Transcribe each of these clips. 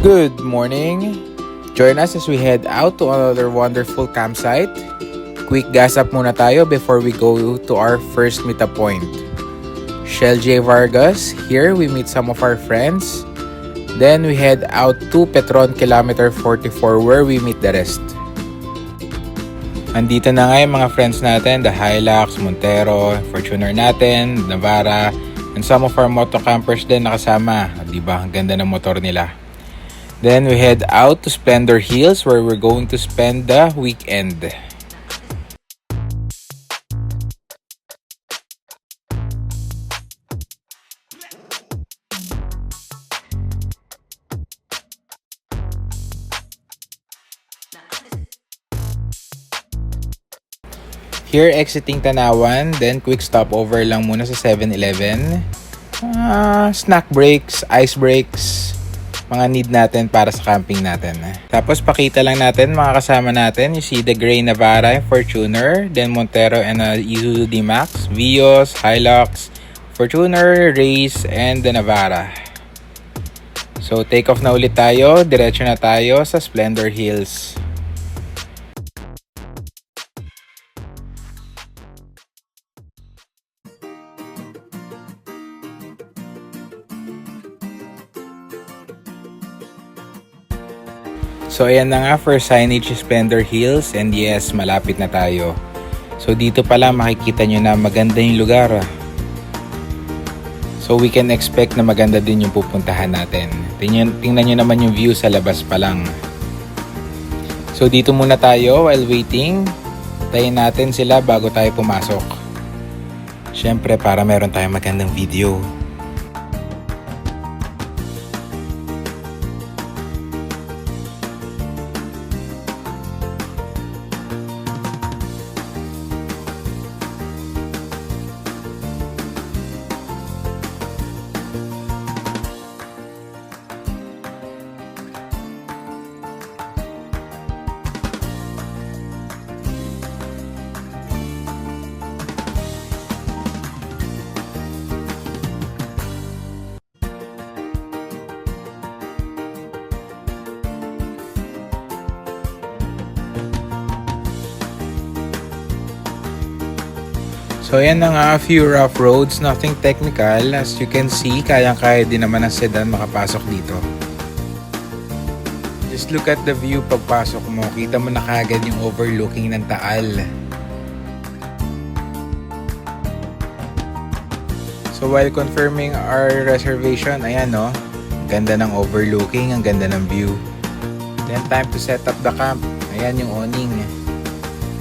Good morning! Join us as we head out to another wonderful campsite. Quick gas up muna tayo before we go to our first meetup point. Shell J. Vargas, here we meet some of our friends. Then we head out to Petron Kilometer 44 where we meet the rest. Andito na nga yung mga friends natin, the Hilux, Montero, Fortuner natin, Navara, and some of our moto campers din nakasama. Diba? Ang ganda ng motor nila. Then we head out to Splendor Hills where we're going to spend the weekend. Here exiting Tanawan, then quick stopover lang muna sa 7-Eleven. Snack breaks, ice breaks, mga need natin para sa camping natin. Tapos pakita lang natin mga kasama natin. You see the gray Navara, Fortuner, then Montero and Isuzu D-Max, Vios, Hilux, Fortuner, Race, and the Navara. So take off na ulit tayo, diretso na tayo sa Splendor Hills. So ayan na nga, first signage is Splendor Hills, and yes, malapit na tayo. So dito pa lang makikita nyo na maganda yung lugar. So we can expect na maganda din yung pupuntahan natin. Tingnan nyo naman yung view sa labas pa lang. So dito muna tayo while waiting. Tayin natin sila bago tayo pumasok. Syempre para meron tayong magandang video. So ayan na nga, a few rough roads, nothing technical. As you can see, kayang-kaya din naman ng sedan makapasok dito. Just look at the view pagpasok mo. Kita mo na kagad yung overlooking ng Taal. So while confirming our reservation, ayan no, ganda ng overlooking, ang ganda ng view. Then time to set up the camp. Ayan yung awning.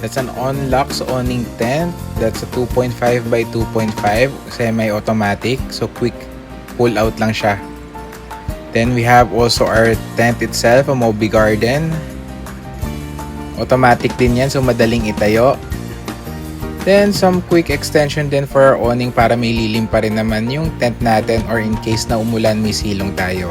That's an Onlux awning tent. That's a 2.5 by 2.5 semi-automatic. So quick pull out lang siya. Then we have also our tent itself, a Moby Garden. Automatic din yan, so madaling itayo. Then some quick extension din for our awning para may lilim pa rin naman yung tent natin or in case na umulan may silong tayo.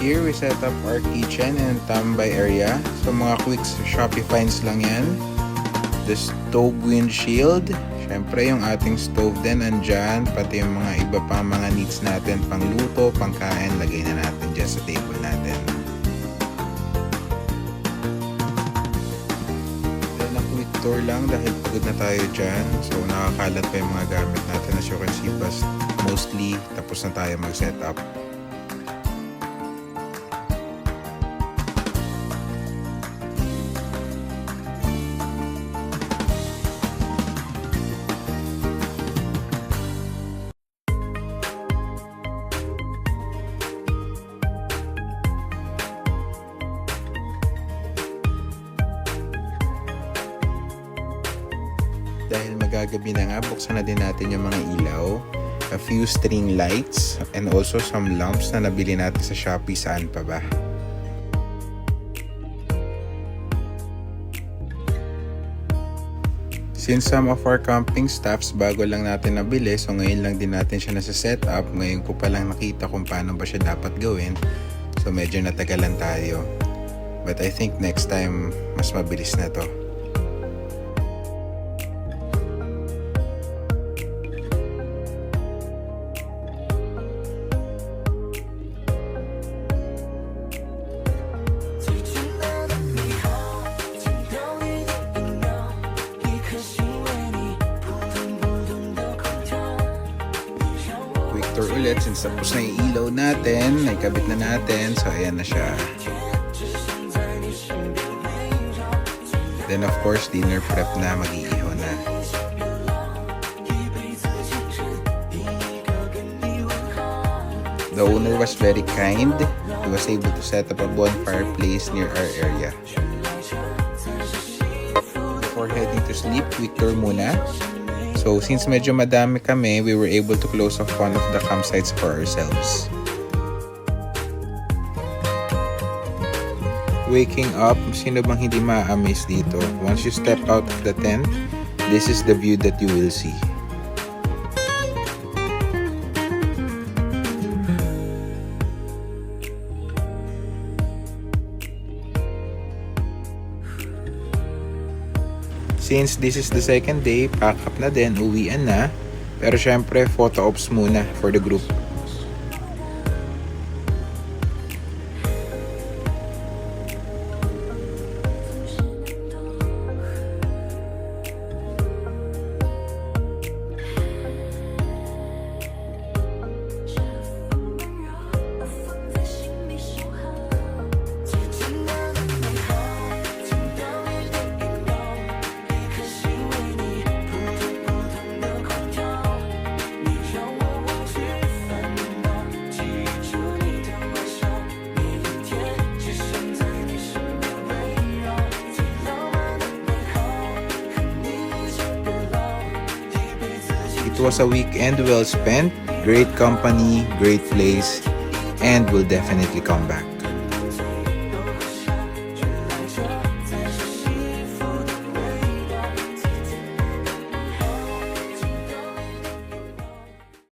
Here we set up our kitchen and tambay area. So mga quick Shopee finds lang yan. The stove windshield. Syempre yung ating stove din andyan. Pati yung mga iba pang mga needs natin. Pang luto, pang kain. Lagay na natin dyan sa table natin. Then a quick tour lang dahil pagod na tayo dyan. So nakakalat pa yung mga gamit natin. As you can see, mostly tapos na tayo mag-set up. Dahil magagabi na nga, buksan na din natin yung mga ilaw, a few string lights, and also some lamps na nabili natin sa Shopee. Saan pa ba? Since some of our camping stuffs bago lang natin nabili, so ngayon lang din natin siya nasa-set up. Ngayon ko pa lang nakita kung paano ba siya dapat gawin. So medyo natagalan tayo. But I think next time, mas mabilis na to. ulit since tapos na yung ilaw natin. Naikabit na natin. So, ayan na siya. Then, of course, dinner prep na. Mag-iihaw na. The owner was very kind. He was able to set up a bonfire place near our area. Before heading to sleep, quick tour muna. So, since medyo madami kami, we were able to close off one of the campsites for ourselves. Waking up, sino bang hindi ma-amaze dito? Once you step out of the tent, this is the view that you will see. Since this is the second day, pack up na din, uwian na. Pero syempre, photo ops muna for the group. It was a weekend well spent, great company, great place, and we'll definitely come back.